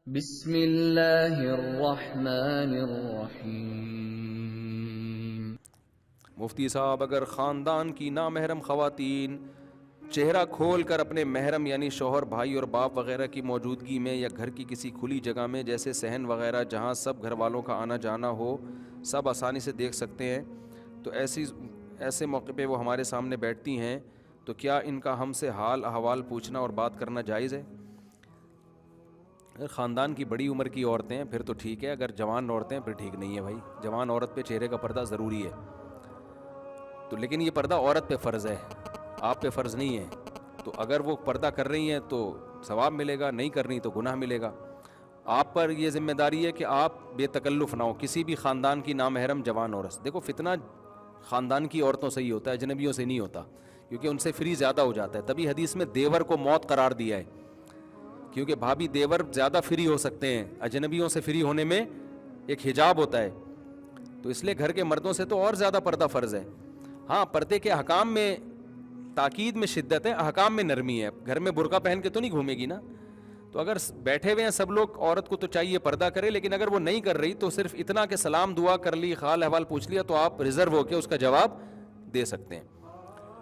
بسم اللہ الرحمن الرحیم۔ مفتی صاحب، اگر خاندان کی نامحرم خواتین چہرہ کھول کر اپنے محرم یعنی شوہر، بھائی اور باپ وغیرہ کی موجودگی میں یا گھر کی کسی کھلی جگہ میں جیسے صحن وغیرہ جہاں سب گھر والوں کا آنا جانا ہو سب آسانی سے دیکھ سکتے ہیں، تو ایسے موقع پہ وہ ہمارے سامنے بیٹھتی ہیں، تو کیا ان کا ہم سے حال احوال پوچھنا اور بات کرنا جائز ہے؟ اگر خاندان کی بڑی عمر کی عورتیں ہیں پھر تو ٹھیک ہے، اگر جوان عورتیں پھر ٹھیک نہیں ہے بھائی۔ جوان عورت پہ چہرے کا پردہ ضروری ہے، تو لیکن یہ پردہ عورت پہ فرض ہے، آپ پہ فرض نہیں ہے۔ تو اگر وہ پردہ کر رہی ہیں تو ثواب ملے گا، نہیں کر رہی تو گناہ ملے گا۔ آپ پر یہ ذمہ داری ہے کہ آپ بے تکلف نہ ہو کسی بھی خاندان کی نامحرم جوان عورت۔ دیکھو فتنہ خاندان کی عورتوں سے ہی ہوتا ہے، اجنبیوں سے نہیں ہوتا، کیونکہ ان سے فری زیادہ ہو جاتا ہے۔ تبھی حدیث میں دیور کو موت قرار دیا ہے، کیونکہ بھابھی دیور زیادہ فری ہو سکتے ہیں، اجنبیوں سے فری ہونے میں ایک حجاب ہوتا ہے، تو اس لیے گھر کے مردوں سے تو اور زیادہ پردہ فرض ہے۔ ہاں، پردے کے احکام میں تاکید میں شدت ہے، احکام میں نرمی ہے۔ گھر میں برقع پہن کے تو نہیں گھومے گی نا، تو اگر بیٹھے ہوئے ہیں سب لوگ، عورت کو تو چاہیے پردہ کرے، لیکن اگر وہ نہیں کر رہی تو صرف اتنا کہ سلام دعا کر لی، حال احوال پوچھ لیا، تو آپ ریزرو ہو کے اس کا جواب دے سکتے ہیں۔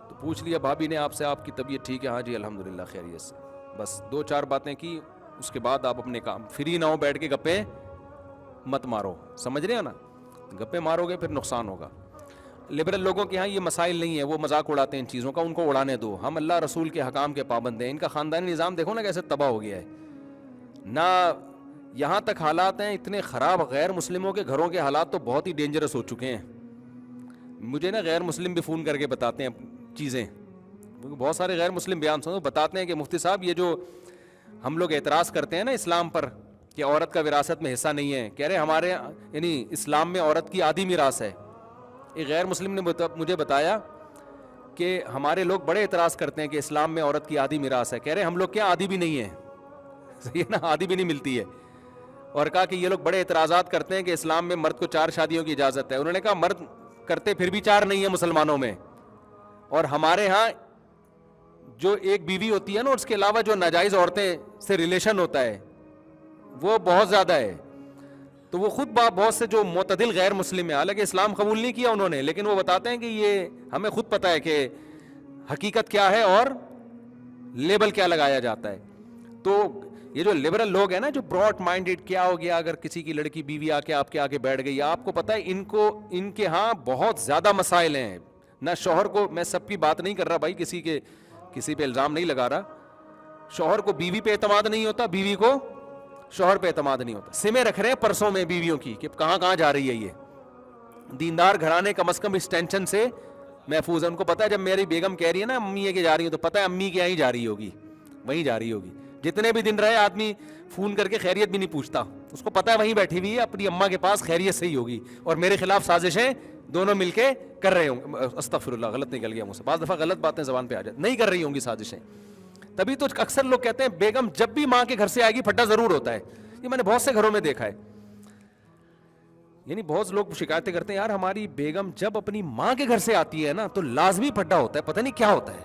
تو پوچھ لیا بھابھی نے آپ سے آپ کی طبیعت ٹھیک ہے؟ ہاں جی الحمدللہ خیریت سے، بس دو چار باتیں کی، اس کے بعد آپ اپنے کام فری نہ ہو، بیٹھ کے گپے مت مارو، سمجھ رہے ہیں نا؟ گپے مارو گے پھر نقصان ہوگا۔ لبرل لوگوں کے ہاں یہ مسائل نہیں ہے، وہ مذاق اڑاتے ہیں ان چیزوں کا، ان کو اڑانے دو۔ ہم اللہ رسول کے حکام کے پابند ہیں۔ ان کا خاندانی نظام دیکھو نا کیسے تباہ ہو گیا ہے نا، یہاں تک حالات ہیں اتنے خراب، غیر مسلموں کے گھروں کے حالات تو بہت ہی ڈینجرس ہو چکے ہیں۔ مجھے نا غیر مسلم بھی فون کر کے بتاتے ہیں چیزیں، بہت سارے غیر مسلم بیان سنو، بتاتے ہیں کہ مفتی صاحب یہ جو ہم لوگ اعتراض کرتے ہیں نا اسلام پر کہ عورت کا وراثت میں حصہ نہیں ہے، کہہ رہے ہمارے یعنی اسلام میں عورت کی آدھی میراث ہے۔ ایک غیر مسلم نے مجھے بتایا کہ ہمارے لوگ بڑے اعتراض کرتے ہیں کہ اسلام میں عورت کی آدھی میراث ہے، کہہ رہے ہم لوگ کیا آدھی بھی نہیں ہے، صحیح ہے نا، آدھی بھی نہیں ملتی ہے۔ اور کہا کہ یہ لوگ بڑے اعتراضات کرتے ہیں کہ اسلام میں مرد کو 4 شادیوں کی اجازت ہے۔ انہوں نے کہا مرد کرتے پھر بھی 4 نہیں ہے مسلمانوں میں، اور ہمارے ہاں جو ایک بیوی ہوتی ہے نا، اس کے علاوہ جو ناجائز عورتیں سے ریلیشن ہوتا ہے وہ بہت زیادہ ہے۔ تو وہ خود بہت سے جو معتدل غیر مسلم ہیں، حالانکہ اسلام قبول نہیں کیا انہوں نے، لیکن وہ بتاتے ہیں کہ یہ ہمیں خود پتہ ہے کہ حقیقت کیا ہے اور لیبل کیا لگایا جاتا ہے۔ تو یہ جو لبرل لوگ ہیں نا، جو براڈ مائنڈڈ، کیا ہو گیا اگر کسی کی لڑکی بیوی آ کے آپ کے آگے بیٹھ گئی، آپ کو پتہ ہے ان کے ہاں بہت زیادہ مسائل ہیں۔ نہ شوہر کو، میں سب کی بات نہیں کر رہا بھائی، کسی پہ الزام نہیں لگا رہا، شوہر کو بیوی پہ اعتماد نہیں ہوتا، بیوی کو شوہر پہ اعتماد نہیں ہوتا۔ سمیں رکھ رہے ہیں پرسوں میں بیویوں کی کہ کہاں کہاں جا رہی ہے۔ یہ دیندار گھرانے کم از کم اس ٹینشن سے محفوظ ہے۔ ان کو پتہ ہے جب میری بیگم کہہ رہی ہے نا امی یہ کہ جا رہی ہے، تو پتہ ہے امی کے یہاں ہی جا رہی ہوگی، وہیں جا رہی ہوگی۔ جتنے بھی دن رہے آدمی فون کر کے خیریت بھی نہیں پوچھتا، اس کو پتہ ہے وہیں بیٹھی ہوئی ہے اپنی اماں کے پاس، خیریت سے ہی ہوگی، اور میرے خلاف سازشیں دونوں مل کے کر رہے ہوں۔ استغفر اللہ، غلط نکل گیا مجھ سے، بعض دفعہ غلط باتیں زبان پہ آ جاتی، نہیں کر رہی ہوں گی سازشیں۔ تبھی تو اکثر لوگ کہتے ہیں بیگم جب بھی ماں کے گھر سے آئے گی پھٹا ضرور ہوتا ہے۔ یہ میں نے بہت سے گھروں میں دیکھا ہے، یعنی بہت لوگ شکایتیں کرتے ہیں یار ہماری بیگم جب اپنی ماں کے گھر سے آتی ہے نا تو لازمی پھٹا ہوتا ہے، پتہ نہیں کیا ہوتا ہے۔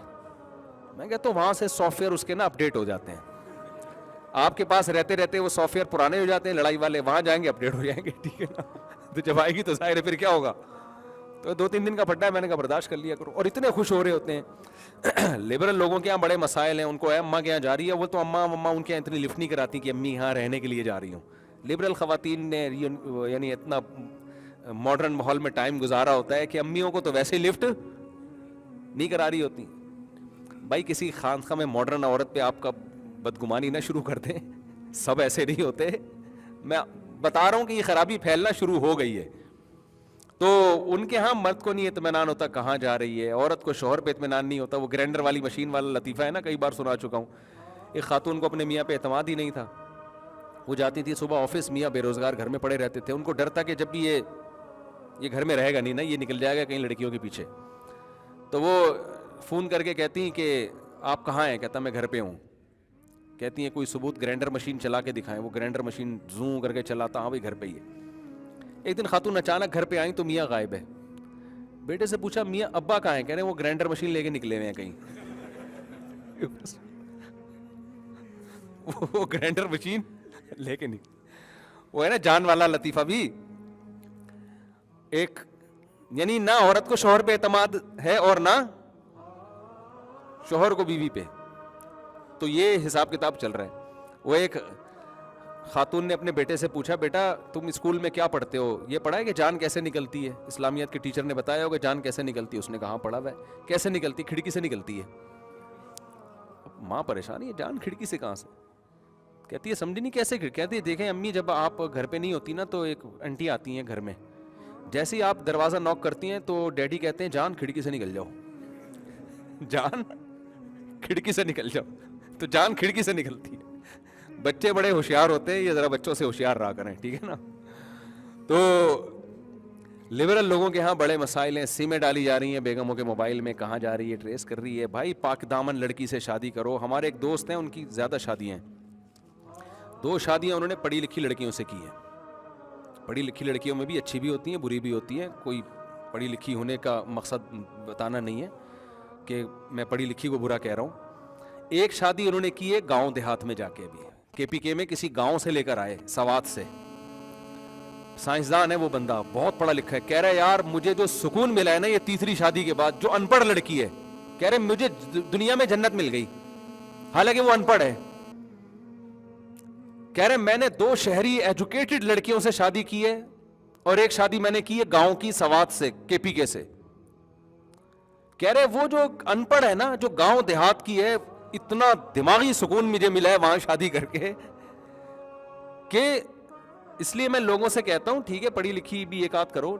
میں کہتا ہوں وہاں سے سافٹ ویئر اس کے نا اپڈیٹ ہو جاتے ہیں، آپ کے پاس رہتے رہتے وہ سافٹ ویئر پرانے ہو جاتے ہیں، لڑائی والے وہاں جائیں گے اپڈیٹ ہو جائیں گے، ٹھیک ہے نا؟ تو جب آئے گی تو ظاہر ہے پھر کیا ہوگا۔ تو 2-3 دن کا پھٹا ہے، میں نے کہا برداشت کر لیا کرو، اور اتنے خوش ہو رہے ہوتے ہیں۔ لبرل لوگوں کے یہاں بڑے مسائل ہیں، ان کو اماں کے یہاں جا رہی ہے، وہ تو اماں ان کے یہاں اتنی لفٹ نہیں کراتی کہ امی یہاں رہنے کے لیے جا رہی ہوں۔ لبرل خواتین نے یعنی اتنا ماڈرن ماحول میں ٹائم گزارا ہوتا ہے کہ امیوں کو تو ویسے لفٹ نہیں کرا رہی ہوتی۔ بھائی کسی خانقاہ میں ماڈرن عورت پہ آپ کا بدگمانی نہ شروع کر دیں، سب ایسے نہیں ہوتے۔ میں بتا رہا ہوں کہ یہ خرابی پھیلنا شروع ہو گئی ہے۔ تو ان کے ہاں مرد کو نہیں اطمینان ہوتا کہاں جا رہی ہے، عورت کو شوہر پہ اطمینان نہیں ہوتا۔ وہ گرینڈر والی مشین والا لطیفہ ہے نا، کئی بار سنا چکا ہوں۔ ایک خاتون کو اپنے میاں پہ اعتماد ہی نہیں تھا، وہ جاتی تھی صبح آفس، میاں بے روزگار گھر میں پڑے رہتے تھے، ان کو ڈر تھا کہ جب بھی یہ گھر میں رہے گا نہیں نا، یہ نکل جائے گا کہیں لڑکیوں کے پیچھے۔ تو وہ فون کر کے کہتی ہیں کہ آپ کہاں ہیں؟ کہتا میں گھر پہ ہوں۔ کہتی ہیں کوئی ثبوت، گرینڈر مشین چلا کے دکھائیں۔ وہ گرینڈر مشین زوں کر کے چلاتا، ہاں بھائی گھر پہ ہی ہے۔ ایک دن خاتون اچانک گھر پہ آئیں تو میاں غائب ہے۔ بیٹے سے پوچھا میاں ابا کہاں ہیں؟ کہہ رہے ہیں وہ گرینڈر مشین لے کے نکلے ہوئے ہیں کہیں۔ وہ گرینڈر مشین لیکن وہ ہے نا جان والا لطیفہ بھی، ایک یعنی نہ عورت کو شوہر پہ اعتماد ہے اور نہ شوہر کو بیوی پہ، تو یہ حساب کتاب چل رہا ہے. وہ ایک خاتون نے اپنے بیٹے سے پوچھا بیٹا تم اسکول میں کیا پڑھتے ہو، یہ پڑھا ہے کہ جان کیسے نکلتی ہے؟ اسلامیات کے ٹیچر نے بتایا ہوگا جان کیسے نکلتی ہے. اس نے کہا پڑھا ہوا ہے. کیسے نکلتی؟ کھڑکی سے نکلتی ہے. ماں پریشان ہے جان کھڑکی سے کہاں سے؟ کہتی ہے سمجھی نہیں کیسے؟ کہتی ہے دیکھیں امی جب آپ گھر پہ نہیں ہوتی نا تو ایک انٹی آتی ہیں گھر میں، جیسے ہی آپ دروازہ نوک کرتی ہیں تو ڈیڈی کہتے ہیں جان کھڑکی سے نکل جاؤ، جان کھڑکی سے نکل جاؤ، تو جان کھڑکی سے نکلتی ہے. بچے بڑے ہوشیار ہوتے ہیں، یہ ذرا بچوں سے ہوشیار رہا کریں، ٹھیک ہے نا. تو لبرل لوگوں کے ہاں بڑے مسائل ہیں، سمیں ڈالی جا رہی ہیں بیگموں کے موبائل میں، کہاں جا رہی ہے ٹریس کر رہی ہے. بھائی پاک دامن لڑکی سے شادی کرو. ہمارے ایک دوست ہیں ان کی زیادہ شادیاں ہیں، 2 شادیاں انہوں نے پڑھی لکھی لڑکیوں سے کی ہیں. پڑھی لکھی لڑکیوں میں بھی اچھی بھی ہوتی ہیں بری بھی ہوتی ہیں، کوئی پڑھی لکھی ہونے کا مقصد بتانا نہیں ہے کہ میں پڑھی لکھی کو برا کہہ رہا ہوں. ایک شادی انہوں نے کی ہے گاؤں دیہات میں جا کے، بھی کے پی کے میں کسی گاؤں سے لے کر آئے سوات سے. سائنسدان ہے وہ بندہ، بہت پڑھا لکھا ہے. کہہ رہا ہے یار مجھے جو سکون ملا ہے نا یہ تیسری شادی کے بعد، جو ان پڑھ لڑکی ہے، کہہ رہے مجھے دنیا میں جنت مل گئی، حالانکہ وہ ان پڑھ ہے. کہہ رہے میں نے 2 شہری ایجوکیٹڈ لڑکیوں سے شادی کی ہے اور ایک شادی میں نے کی ہے گاؤں کی سوات سے، کے پی کے سے. کہہ رہے وہ جو ان پڑھ ہے نا، جو گاؤں دیہات کی ہے، اتنا دماغی سکون مجھے ملا ہے وہاں شادی کر کے کہ اس لیے میں لوگوں سے کہتا ہوں ٹھیک ہے پڑھی لکھی بھی ایک آدھ کرو.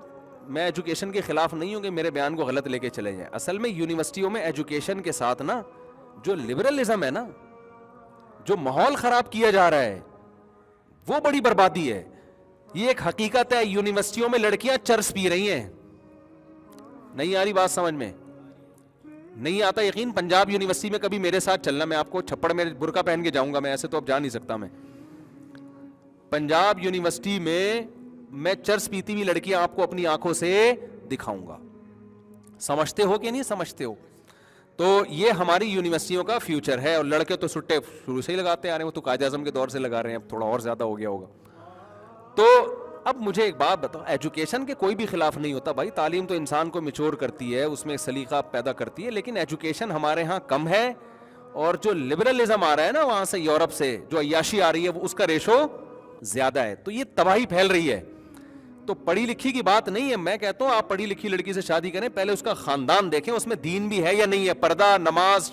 میں ایجوکیشن کے خلاف نہیں ہوں کہ میرے بیان کو غلط لے کے چلے جائیں. اصل میں یونیورسٹیوں میں ایجوکیشن کے ساتھ نا جو لبرلزم ہے نا، جو ماحول خراب کیا جا رہا ہے، وہ بڑی بربادی ہے. یہ ایک حقیقت ہے. یونیورسٹیوں میں لڑکیاں چرس پی رہی ہیں. نہیں آ رہی بات سمجھ میں؟ نہیں آتا یقین؟ پنجاب یونیورسٹی میں کبھی میرے ساتھ چلنا، میں آپ کو چھپڑ میں برقع پہن کے جاؤں گا، میں ایسے تو اب جا نہیں سکتا. میں پنجاب یونیورسٹی میں چرس پیتی ہوئی لڑکیاں آپ کو اپنی آنکھوں سے دکھاؤں گا. سمجھتے ہو کہ نہیں سمجھتے ہو؟ تو یہ ہماری یونیورسٹیوں کا فیوچر ہے. اور لڑکے تو سٹے شروع سے ہی لگاتے آ رہے ہیں، وہ تو قائد اعظم کے دور سے لگا رہے ہیں، اب تھوڑا اور زیادہ ہو گیا ہوگا. تو اب مجھے ایک بات بتاؤ، ایجوکیشن کے کوئی بھی خلاف نہیں ہوتا بھائی، تعلیم تو انسان کو میچور کرتی ہے، اس میں سلیقہ پیدا کرتی ہے، لیکن ایجوکیشن ہمارے ہاں کم ہے. اور جو لبرلزم آ رہا ہے نا وہاں سے، یورپ سے جو عیاشی آ رہی ہے، اس کا ریشو زیادہ ہے. تو یہ تباہی پھیل رہی ہے. تو پڑھی لکھی کی بات نہیں ہے، میں کہتا ہوں آپ پڑھی لکھی لڑکی سے شادی کریں، پہلے اس کا خاندان دیکھیں، اس میں دین بھی ہے یا نہیں ہے، پردہ نماز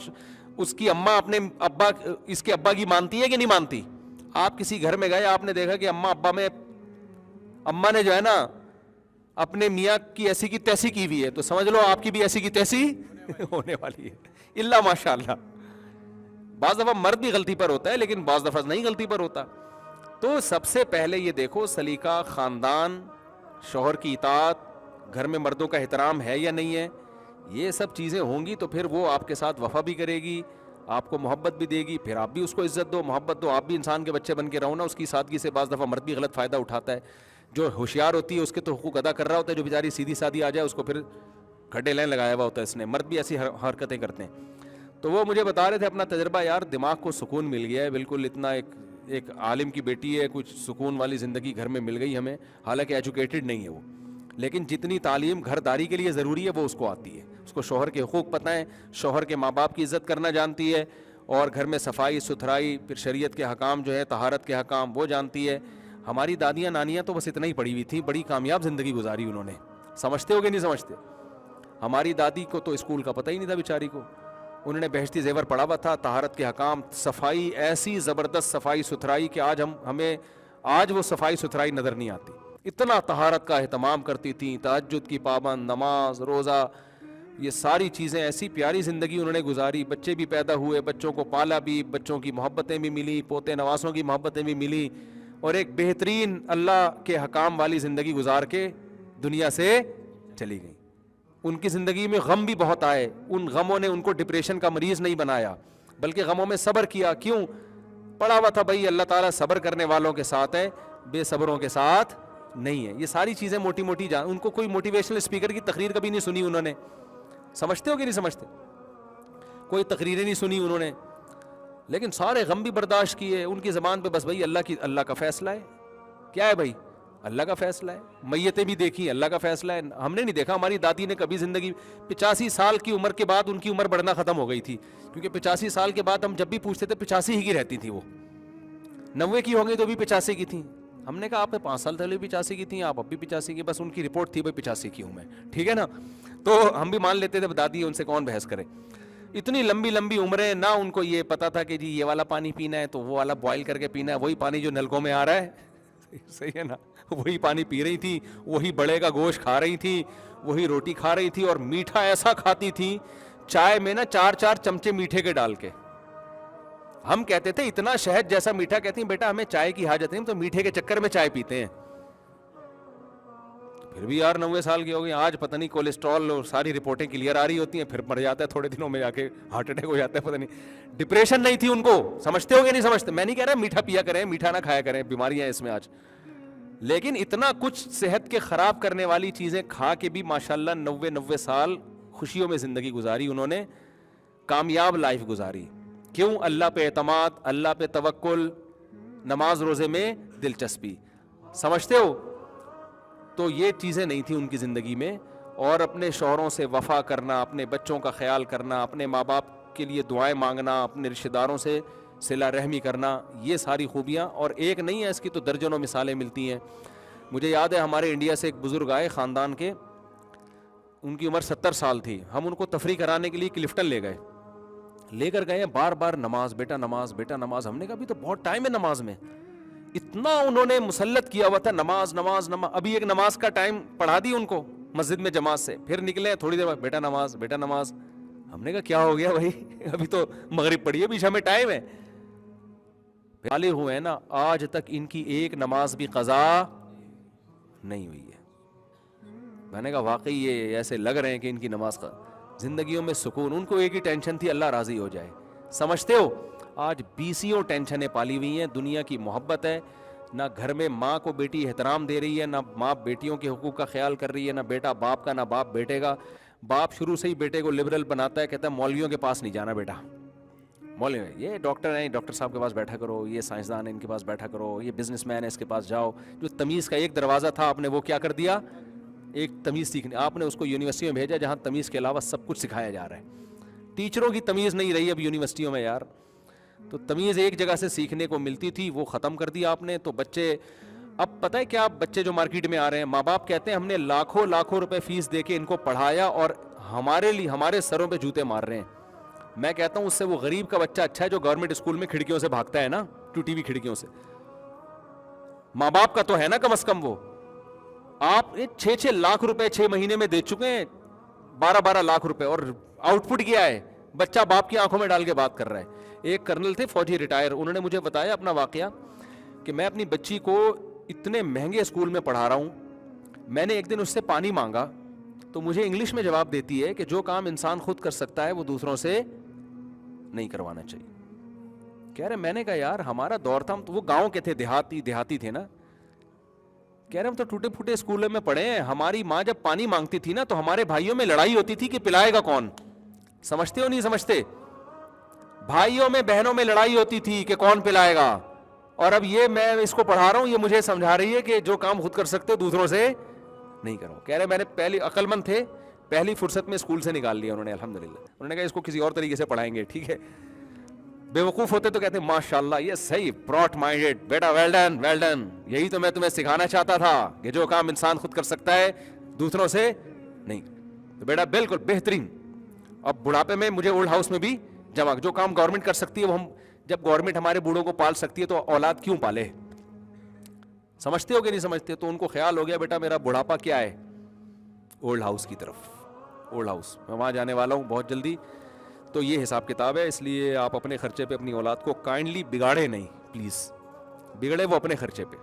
اس کی اماں اپنے ابا، اس کے ابا کی مانتی ہے کہ نہیں مانتی. آپ کسی گھر میں گئے، آپ نے دیکھا کہ اماں نے جو ہے نا اپنے میاں کی ایسی کی تیسی کی ہوئی ہے، تو سمجھ لو آپ کی بھی ایسی کی تیسی ہونے والی ہے. اللہ ماشاء اللہ. بعض دفعہ مرد بھی غلطی پر ہوتا ہے لیکن بعض دفعہ نہیں غلطی پر ہوتا. تو سب سے پہلے یہ دیکھو سلیقہ، خاندان، شوہر کی اطاعت، گھر میں مردوں کا احترام ہے یا نہیں ہے. یہ سب چیزیں ہوں گی تو پھر وہ آپ کے ساتھ وفا بھی کرے گی، آپ کو محبت بھی دے گی، پھر آپ بھی اس کو عزت دو، محبت دو. آپ بھی انسان کے بچے بن کے رہو نا. اس کی سادگی سے بعض دفعہ مرد بھی غلط فائدہ اٹھاتا ہے. جو ہوشیار ہوتی ہے اس کے تو حقوق ادا کر رہا ہوتا ہے، جو بیچاری سیدھی سادی آ جائے اس کو پھر گھڈے لین لگایا ہوا ہوتا ہے اس نے. مرد بھی ایسی حرکتیں کرتے ہیں. تو وہ مجھے بتا رہے تھے اپنا تجربہ، یار دماغ کو سکون مل گیا ہے بالکل. اتنا ایک عالم کی بیٹی ہے، کچھ سکون والی زندگی گھر میں مل گئی ہمیں. حالانکہ ایجوکیٹڈ نہیں ہے وہ، لیکن جتنی تعلیم گھر داری کے لیے ضروری ہے وہ اس کو آتی ہے. اس کو شوہر کے حقوق پتہ ہیں، شوہر کے ماں باپ کی عزت کرنا جانتی ہے، اور گھر میں صفائی ستھرائی، پھر شریعت کے حکام جو ہے، طہارت کے حکام وہ جانتی ہے. ہماری دادیاں نانیاں تو بس اتنا ہی پڑھی ہوئی تھیں، بڑی کامیاب زندگی گزاری انہوں نے. سمجھتے ہو کہ نہیں سمجھتے؟ ہماری دادی کو تو اسکول کا پتہ ہی نہیں تھا بیچاری کو. انہوں نے بہشتی زیور پڑھا ہوا تھا، طہارت کے حکام، صفائی، ایسی زبردست صفائی ستھرائی کہ آج وہ صفائی ستھرائی نظر نہیں آتی. اتنا طہارت کا اہتمام کرتی تھیں، تہجد کی پابند، نماز روزہ، یہ ساری چیزیں. ایسی پیاری زندگی انہوں نے گزاری. بچے بھی پیدا ہوئے، بچوں کو پالا بھی، بچوں کی محبتیں بھی ملی، پوتے نواسوں کی محبتیں بھی ملی، اور ایک بہترین اللہ کے حکام والی زندگی گزار کے دنیا سے چلی گئی. ان کی زندگی میں غم بھی بہت آئے. ان غموں نے ان کو ڈپریشن کا مریض نہیں بنایا، بلکہ غموں میں صبر کیا. کیوں؟ پڑھا ہوا تھا بھائی اللہ تعالیٰ صبر کرنے والوں کے ساتھ ہے، بے صبروں کے ساتھ نہیں ہے. یہ ساری چیزیں موٹی موٹی ان کو کوئی موٹیویشنل اسپیکر کی تقریر کبھی نہیں سنی انہوں نے. سمجھتے ہو کہ نہیں سمجھتے؟ کوئی تقریریں نہیں سنی انہوں نے. لیکن سارے غم بھی برداشت کیے. ان کی زبان پہ بس بھائی اللہ کا فیصلہ ہے. کیا ہے بھائی؟ اللہ کا فیصلہ ہے. میتیں بھی دیکھی, اللہ کا فیصلہ ہے. ہم نے نہیں دیکھا, ہماری دادی نے کبھی زندگی 85 سال کی عمر کے بعد ان کی عمر بڑھنا ختم ہو گئی تھی, کیونکہ 85 سال کے بعد ہم جب بھی پوچھتے تھے 85 ہی کی رہتی تھی. وہ 90 کی ہو گئی تو بھی 85 کی تھیں. ہم نے کہا آپ نے 5 سال پہلے 85 کی تھیں, آپ اب بھی 85 کی. بس ان کی رپورٹ تھی بھائی 85 کی ہوں میں, ٹھیک ہے نا. تو ہم بھی مان لیتے تھے دادی, ان سے کون بحث کرے. اتنی لمبی لمبی عمریں, نہ ان کو یہ پتا تھا کہ جی یہ والا پانی پینا ہے تو وہ والا بوائل کر کے پینا ہے, وہی پانی جو نلکوں میں آ رہا ہے, صحیح ہے نا, وہی پانی پی رہی تھی, وہی بڑے کا گوشت کھا رہی تھی, وہی روٹی کھا رہی تھی, اور میٹھا ایسا کھاتی تھی چائے میں نا 4 چمچے میٹھے کے ڈال کے. ہم کہتے تھے اتنا شہد جیسا میٹھا, کہتی ہیں بیٹا ہمیں چائے کی حاجت نہیں, تو میٹھے کے چکر میں چائے پیتے ہیں. پھر بھی یار 90 سال کی ہو گئی, آج پتہ نہیں کولیسٹرول اور ساری رپورٹیں کلیئر آ رہی ہوتی ہیں, پھر مر جاتا ہے تھوڑے دنوں میں جا کے, ہارٹ اٹیک ہو جاتا ہے, پتہ نہیں. ڈپریشن نہیں تھی ان کو, سمجھتے ہو گے نہیں سمجھتے, میں نہیں کہہ رہا میٹھا پیا کریں, میٹھا نہ کھایا کریں, بیماریاں ہیں اس میں آج, لیکن اتنا کچھ صحت کے خراب کرنے والی چیزیں کھا کے بھی ماشاءاللہ 90 سال خوشیوں میں زندگی گزاری انہوں نے, کامیاب لائف گزاری. کیوں؟ اللہ پہ اعتماد, اللہ پہ توکل, نماز روزے میں دلچسپی. سمجھتے ہو؟ تو یہ چیزیں نہیں تھیں ان کی زندگی میں. اور اپنے شوہروں سے وفا کرنا, اپنے بچوں کا خیال کرنا, اپنے ماں باپ کے لیے دعائیں مانگنا, اپنے رشتہ داروں سے صلہ رحمی کرنا, یہ ساری خوبیاں. اور ایک نہیں ہے, اس کی تو درجنوں مثالیں ملتی ہیں. مجھے یاد ہے ہمارے انڈیا سے ایک بزرگ آئے خاندان کے, ان کی عمر 70 سال تھی. ہم ان کو تفریح کرانے کے لیے کلفٹن لے کر گئے, بار بار نماز, بیٹا نماز, بیٹا نماز. ہم نے کہا ابھی تو بہت ٹائم ہے نماز میں. اتنا انہوں نے مسلط کیا ہوا تھا, نماز نماز نماز. ابھی ایک نماز کا ٹائم پڑھا دی ان کو مسجد میں جماعت سے, پھر نکلے تھوڑی دیر بعد, بیٹا نماز, بیٹا نماز. ہم نے کہا کیا ہو گیا بھائی, ابھی تو مغرب پڑھی ہے, پیچھے ہمیں ٹائم ہے. بالغ ہوئے ہیں نا, آج تک ان کی ایک نماز بھی قضا نہیں ہوئی ہے. میں نے کہا واقعی یہ ایسے لگ رہے ہیں کہ ان کی نماز کا زندگیوں میں سکون. ان کو ایک ہی ٹینشن تھی, اللہ راضی ہو جائے. سمجھتے ہو؟ آج 20 ٹینشنیں پالی ہوئی ہیں. دنیا کی محبت ہے, نہ گھر میں ماں کو بیٹی احترام دے رہی ہے, نہ ماں بیٹیوں کے حقوق کا خیال کر رہی ہے, نہ بیٹا باپ کا, نہ باپ بیٹے کا. باپ شروع سے ہی بیٹے کو لبرل بناتا ہے, کہتا ہے مولویوں کے پاس نہیں جانا بیٹا, مولوی یہ ڈاکٹر ہیں, ڈاکٹر صاحب کے پاس بیٹھا کرو, یہ سائنسدان ہیں ان کے پاس بیٹھا کرو, یہ بزنس مین ہے اس کے پاس جاؤ. جو تمیز کا ایک دروازہ تھا آپ نے وہ کیا کر دیا, ایک تمیز سیکھنے. آپ نے اس کو یونیورسٹی میں بھیجا جہاں تمیز کے علاوہ سب کچھ سکھایا جا رہا ہے. ٹیچروں کی تمیز نہیں رہی اب یونیورسٹیوں میں یار. تو تمیز ایک جگہ سے سیکھنے کو ملتی تھی, وہ ختم کر دیا آپ نے. تو بچے اب پتہ ہے کیا, بچے جو مارکیٹ میں آ رہے ہیں, ماں باپ کہتے ہیں ہم نے لاکھوں روپے فیس دے کے ان کو پڑھایا اور ہمارے سروں پہ جوتے مار رہے ہیں. میں کہتا ہوں اس سے وہ غریب کا بچہ اچھا ہے جو گورنمنٹ اسکول میں کھڑکیوں سے بھاگتا ہے نا, ٹوٹی ہوئی کھڑکیوں سے. ماں باپ کا تو ہے نا کم از کم. وہ آپ 6 لاکھ روپے 6 مہینے میں دے چکے ہیں, 12 لاکھ روپے, اور آؤٹ پٹ کیا ہے, بچہ باپ کی آنکھوں میں ڈال کے بات کر رہا ہے. ایک کرنل تھے فوجی ریٹائر, انہوں نے مجھے بتایا اپنا واقعہ کہ میں اپنی بچی کو اتنے مہنگے اسکول میں پڑھا رہا ہوں. میں نے ایک دن اس سے پانی مانگا تو مجھے انگلش میں جواب دیتی ہے کہ جو کام انسان خود کر سکتا ہے وہ دوسروں سے نہیں کروانا چاہیے. کہہ رہے, میں نے کہا یار ہمارا دور تھا, ہم تو وہ گاؤں کے تھے, دیہاتی تھے نا. کہہ رہے ہم تو ٹوٹے پھوٹے اسکولوں میں پڑھے ہیں, ہماری ماں جب پانی مانگتی تھی نا تو ہمارے بھائیوں میں لڑائی ہوتی تھی کہ پلائے گا کون. سمجھتے ہو نہیں سمجھتے؟ بھائیوں میں بہنوں میں لڑائی ہوتی تھی کہ کون پلائے گا. اور اب یہ میں اس کو پڑھا رہا ہوں, یہ مجھے سمجھا رہی ہے کہ جو کام خود کر سکتے دوسروں سے نہیں کرو. کہہ رہے میں نے پہلی عقل مند تھے, پہلی فرصت میں اسکول سے نکال لیا انہوں نے الحمدللہ. انہوں نے کہا اس کو کسی اور طریقے سے پڑھائیں گے, ٹھیک ہے. بے وقوف ہوتے تو کہتے ہیں ماشاءاللہ یہ صحیح, براٹ مائنڈیڈ بیٹا, ویل ڈن, یہی تو میں تمہیں سکھانا چاہتا تھا کہ جو کام انسان خود کر سکتا ہے دوسروں سے نہیں. تو بیٹا بالکل بہترین. اب بڑھاپے میں مجھے اولڈ ہاؤس میں بھی جمع, جو کام گورنمنٹ کر سکتی ہے وہ ہم, جب گورنمنٹ ہمارے بوڑھوں کو پال سکتی ہے تو اولاد کیوں پالے. سمجھتے ہو کہ نہیں سمجھتے؟ تو ان کو خیال ہو گیا بیٹا میرا بڑھاپا کیا ہے, اولڈ ہاؤس کی طرف. اولڈ ہاؤس میں وہاں جانے والا ہوں بہت جلدی. تو یہ حساب کتاب ہے, اس لیے آپ اپنے خرچے پہ اپنی اولاد کو کائنڈلی بگاڑے نہیں, پلیز. بگڑے وہ اپنے خرچے پہ.